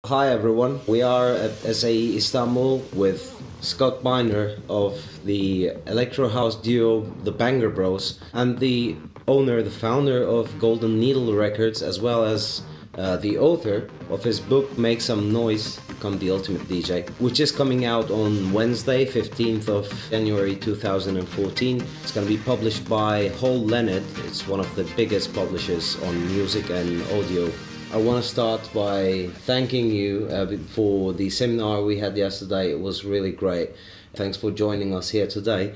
Hi everyone, we are at SAE Istanbul with Scott Binder of the electro-house duo The Banger Bros and the founder of Golden Needle Records, as well as the author of his book Make Some Noise, Become the Ultimate DJ, which is coming out on Wednesday, 15th of January 2014. It's going to be published by Hal Leonard. It's one of the biggest publishers on music and audio. I want to start by thanking you for the seminar we had yesterday. It was really great. Thanks for joining us here today.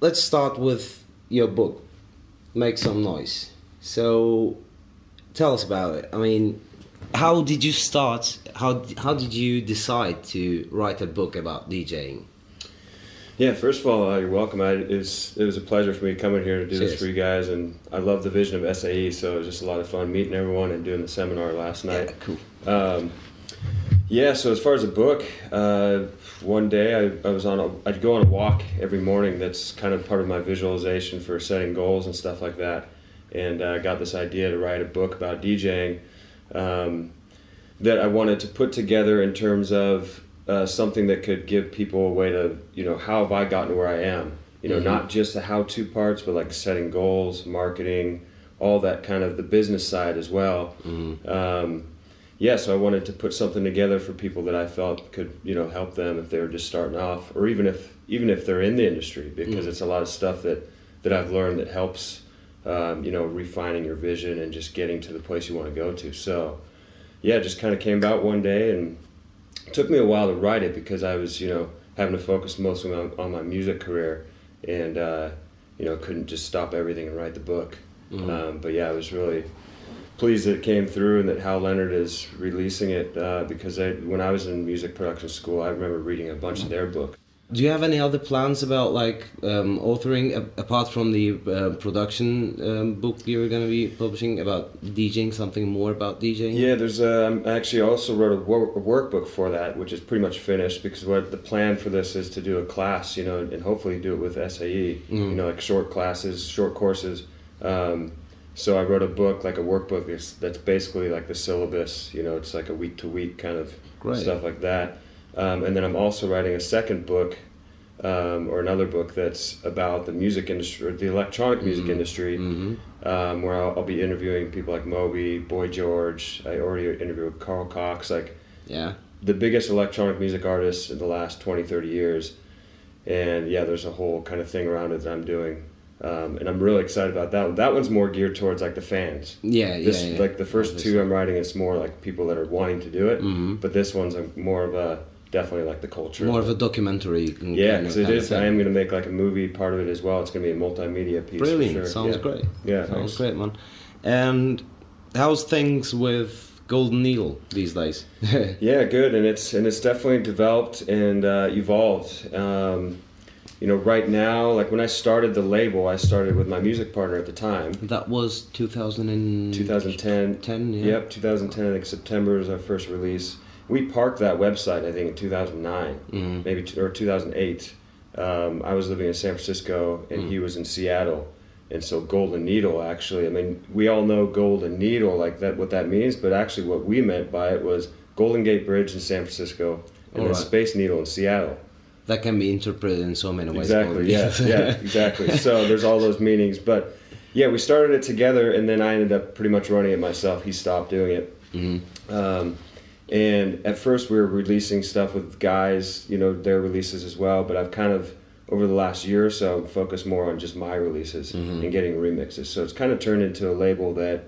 Let's start with your book, Make Some Noise. So, tell us about it. I mean, how did you start? How did you decide to write a book about DJing? Yeah, first of all, you're welcome. It was a pleasure for me coming here to do Cheers. this for you guys, and I love the vision of SAE, so it was just a lot of fun meeting everyone and doing the seminar last night. Yeah, cool. So as far as the book, one day I'd go on a walk every morning. That's kind of part of my visualization for setting goals and stuff like that, and I got this idea to write a book about DJing that I wanted to put together in terms of something that could give people a way to, how have I gotten to where I am? Not just the how-to parts, but like setting goals, marketing, all that kind of the business side as well. So I wanted to put something together for people that I felt could, help them if they were just starting off, or even if they're in the industry, because it's a lot of stuff that I've learned that helps, refining your vision and just getting to the place you want to go to. So, it just kind of came about one day, and it took me a while to write it because I was, having to focus mostly on my music career, and couldn't just stop everything and write the book. I was really pleased that it came through and that Hal Leonard is releasing it because when I was in music production school, I remember reading a bunch of their books. Do you have any other plans about authoring apart from the production book you're going to be publishing about DJing, something more about DJing? Yeah, there's I actually also wrote a workbook for that, which is pretty much finished, because what the plan for this is to do a class, and hopefully do it with SAE, like short classes, short courses. So I wrote a book, like a workbook that's basically like the syllabus, it's like a week-to-week kind of stuff like that. And then I'm also writing a second book, or another book that's about the music industry, or the electronic music industry, where I'll be interviewing people like Moby, Boy George. I already interviewed Carl Cox, the biggest electronic music artists in the last 20, 30 years. And there's a whole kind of thing around it that I'm doing. And I'm really excited about that one. That one's more geared towards like the fans. Like the first two I'm writing, it's more like people that are wanting to do it. But this one's more of a, definitely like the culture. More of a documentary. Because it is. I am going to make like a movie part of it as well. It's going to be a multimedia piece. Brilliant. For sure. Sounds great. Yeah, sounds great, man. And how's things with Golden Needle these days? Yeah, good. And it's definitely developed and evolved. Right now, like when I started the label, I started with my music partner at the time. That was 2010. 10, yeah. Yep, 2010, I think September was our first release. We parked that website, I think, in 2009, maybe, or 2008. I was living in San Francisco, and he was in Seattle. And so Golden Needle, actually, I mean, we all know Golden Needle, like that, what that means, but actually what we meant by it was Golden Gate Bridge in San Francisco, and then Space Needle in Seattle. That can be interpreted in so many ways. Exactly, yeah, exactly. So there's all those meanings. But yeah, we started it together, and then I ended up pretty much running it myself. He stopped doing it. And at first we were releasing stuff with guys, their releases as well. But I've kind of, over the last year or so, focused more on just my releases and getting remixes. So it's kind of turned into a label that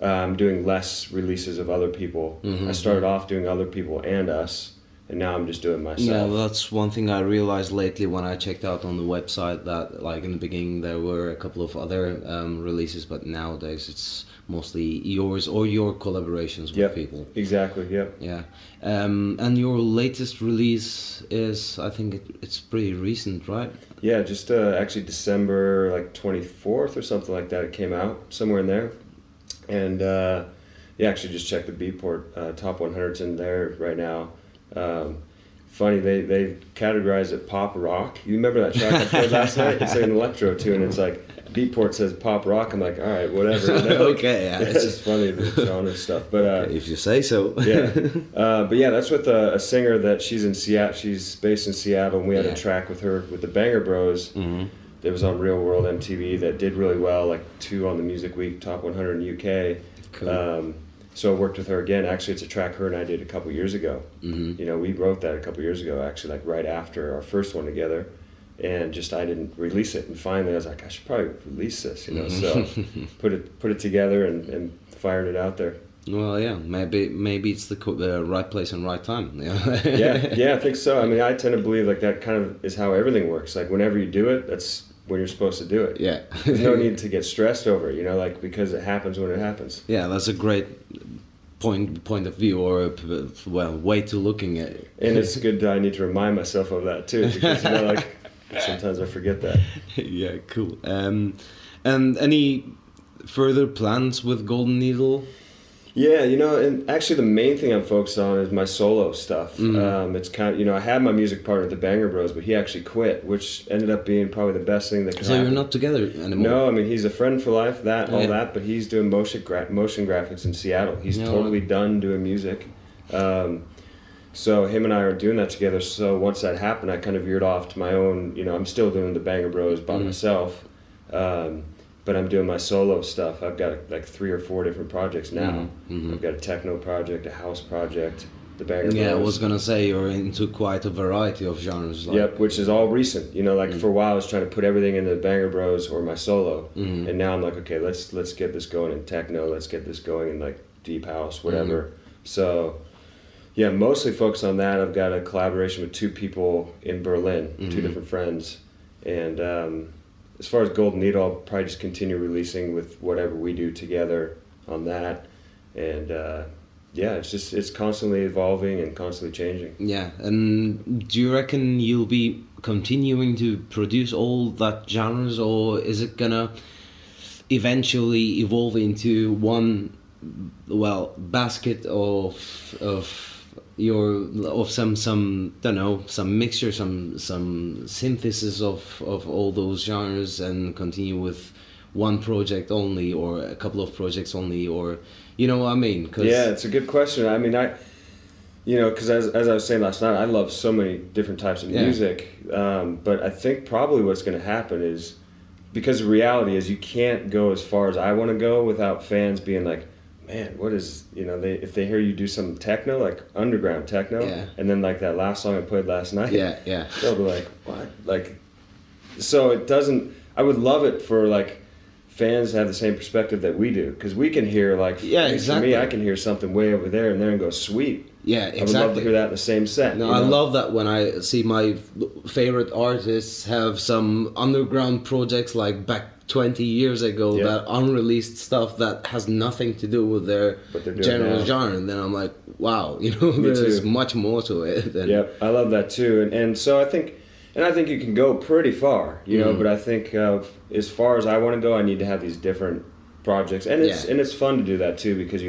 I'm doing less releases of other people. I started off doing other people and us. And now I'm just doing myself. Yeah, that's one thing I realized lately when I checked out on the website, that like in the beginning there were a couple of other releases, but nowadays it's mostly yours or your collaborations with people. Exactly, yep. Yeah. And your latest release is, I think it's pretty recent, right? Yeah, just actually December like 24th or something like that, it came out, somewhere in there. And actually just checked the Beatport, top 100's in there right now. funny. They categorized it pop rock. You remember that track I played last night? It's like an electro tune. It's like Beatport says pop rock. I'm like, all right, whatever. You know? Okay, yeah. It's just funny, the genre stuff. But okay, if you say so. Yeah. But yeah, that's with a singer that she's in Seattle. She's based in Seattle, and we had a track with her with the Banger Bros. Mm-hmm. That was on Real World MTV that did really well, like 2 on the Music Week Top 100 in UK. Cool. So I worked with her again. Actually, it's a track her and I did a couple years ago. Mm-hmm. You know, we wrote that a couple years ago, actually, like right after our first one together. And just I didn't release it. And finally I was like, I should probably release this, you know. So put it together and fired it out there. Well, yeah, maybe it's the right place and right time. yeah, I think so. I mean, I tend to believe like that kind of is how everything works. Like whenever you do it, that's when you're supposed to do it. Yeah. There's no need to get stressed over it, you know, like because it happens when it happens. Yeah, that's a great point of view, or way to looking at it. And it's good that I need to remind myself of that too, because you know, like sometimes I forget that. Yeah, cool. And any further plans with Golden Needle? Yeah, you know, and actually the main thing I'm focused on is my solo stuff. Mm-hmm. It's kind of, you know, I had my music partner at the Banger Bros, but he actually quit, which ended up being probably the best thing that could happen. So you're not together anymore? No, I mean, he's a friend for life, that, but he's doing motion graphics in Seattle. He's totally done doing music. So him and I are doing that together. So once that happened, I kind of veered off to my own, you know, I'm still doing the Banger Bros by myself. But I'm doing my solo stuff. I've got like 3 or 4 different projects now. Mm-hmm. I've got a techno project, a house project, the Banger Bros. Yeah, I was gonna say you're into quite a variety of genres. Like. Yep, which is all recent. You know, like for a while I was trying to put everything into the Banger Bros or my solo, and now I'm like, okay, let's get this going in techno. Let's get this going in like deep house, whatever. So, yeah, mostly focused on that. I've got a collaboration with 2 people in Berlin, 2 different friends, and. As far as Golden Needle, I'll probably just continue releasing with whatever we do together on that. And yeah, it's constantly evolving and constantly changing. Yeah, and do you reckon you'll be continuing to produce all that genres, or is it gonna eventually evolve into one, basket of some don't know, some mixture, some synthesis of all those genres, and continue with one project only, or a couple of projects only, or you know what I mean? Yeah, it's a good question. I mean, because as I was saying last night, I love so many different types of music, but I think probably what's going to happen is, because the reality is you can't go as far as I want to go without fans being like, man, what is, you know, if they hear you do some techno, like underground techno, and then like that last song I played last night, they'll be like, what? Like, so it doesn't, I would love it for like fans to have the same perspective that we do, because we can hear like, for me, I can hear something way over there and go, sweet. Yeah, exactly. I would love to hear that in the same set. No, I love that when I see my favorite artists have some underground projects like back 20 years ago, that unreleased stuff that has nothing to do with their general genre, and then I'm like, wow, you know, there's much more to it. Yep, I love that too, and so I think you can go pretty far, you know, but I think as far as I want to go, I need to have these different projects, and it's fun to do that too, because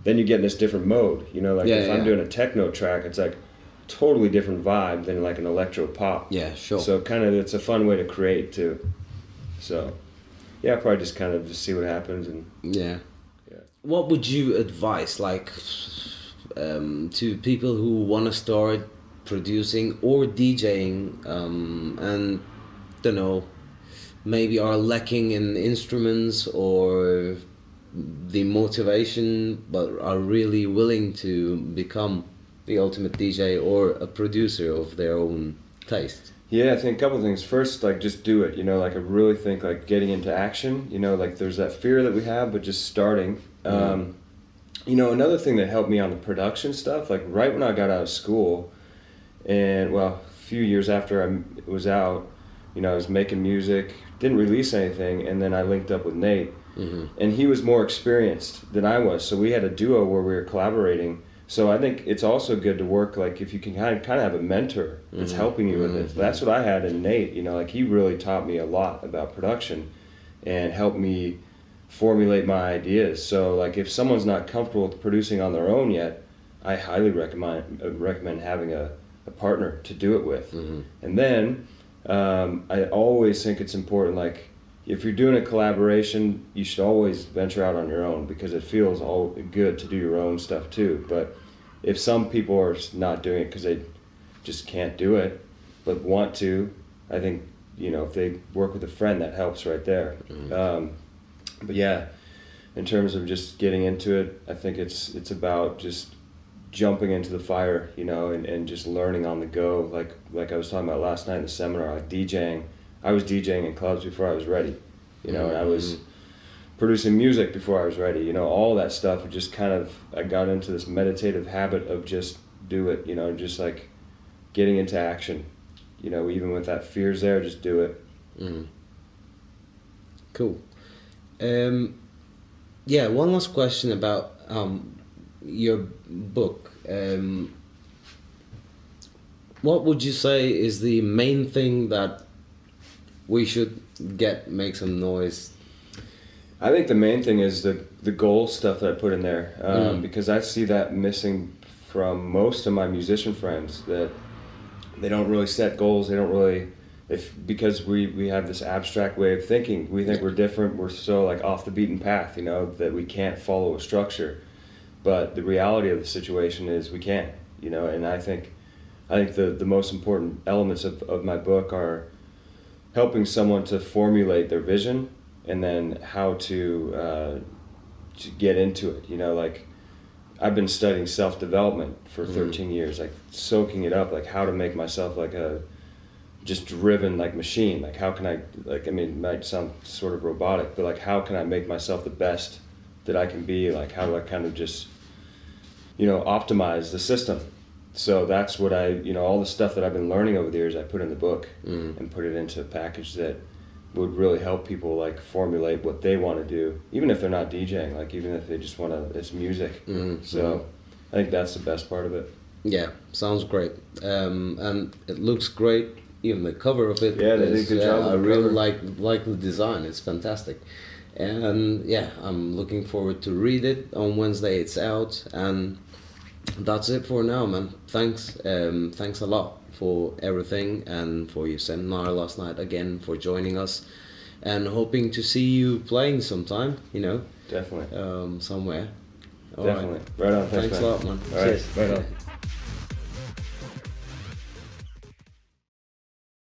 then you get in this different mode, you know, like if I'm doing a techno track, it's like totally different vibe than like an electro pop. Yeah, sure. So kind of it's a fun way to create too. So, yeah, probably just kind of just see what happens. And yeah. What would you advise, like, to people who want to start producing or DJing, and don't know, maybe are lacking in instruments or the motivation, but are really willing to become the ultimate DJ or a producer of their own taste? Yeah, I think a couple of things. First, like, just do it, you know, like, I really think, like, getting into action, you know, like, there's that fear that we have, but just starting. You know, another thing that helped me on the production stuff, like, right when I got out of school, and, a few years after I was out, you know, I was making music, didn't release anything, and then I linked up with Nate, and he was more experienced than I was, so we had a duo where we were collaborating. So I think it's also good to work, like, if you can kind of have a mentor that's helping you with it. That's what I had in Nate, you know, like, he really taught me a lot about production and helped me formulate my ideas. So, like, if someone's not comfortable with producing on their own yet, I highly recommend having a a partner to do it with. And then I always think it's important, like if you're doing a collaboration, you should always venture out on your own, because it feels all good to do your own stuff too. But if some people are not doing it because they just can't do it, but want to, I think, you know, if they work with a friend, that helps right there. But yeah, in terms of just getting into it, I think it's about just jumping into the fire, you know, and just learning on the go. Like I was talking about last night in the seminar, like DJing. I was DJing in clubs before I was ready, you know, and I was producing music before I was ready, you know, all that stuff. Just kind of, I got into this meditative habit of just do it, you know, just like getting into action, you know, even with that fear's there, just do it. Cool. Yeah, one last question about your book. What would you say is the main thing that we should make some noise? I think the main thing is the goal stuff that I put in there, because I see that missing from most of my musician friends, that they don't really set goals. They don't really, because we have this abstract way of thinking. We think we're different. We're so like off the beaten path, you know, that we can't follow a structure. But the reality of the situation is we can, you know. And I think the most important elements of my book are helping someone to formulate their vision, and then how to get into it. You know, like I've been studying self-development for 13 years, like soaking it up, like how to make myself like a just driven like machine. Like how can I, like, I mean, it might sound sort of robotic, but like how can I make myself the best that I can be? Like how do I kind of just, you know, optimize the system? So that's what you know, all the stuff that I've been learning over the years, I put in the book and put it into a package that would really help people like formulate what they want to do, even if they're not DJing, like even if they just want to, it's music. So I think that's the best part of it. Yeah, sounds great. And it looks great, even the cover of it. Yeah, they did a good job. I really like the design, it's fantastic. And yeah, I'm looking forward to read it. On Wednesday it's out, and that's it for now, man. Thanks a lot for everything, and for your seminar last night, again, for joining us, and hoping to see you playing sometime, you know. Definitely. Somewhere. All Definitely. Right on. Thanks a lot, man. All right. Cheers. Right on.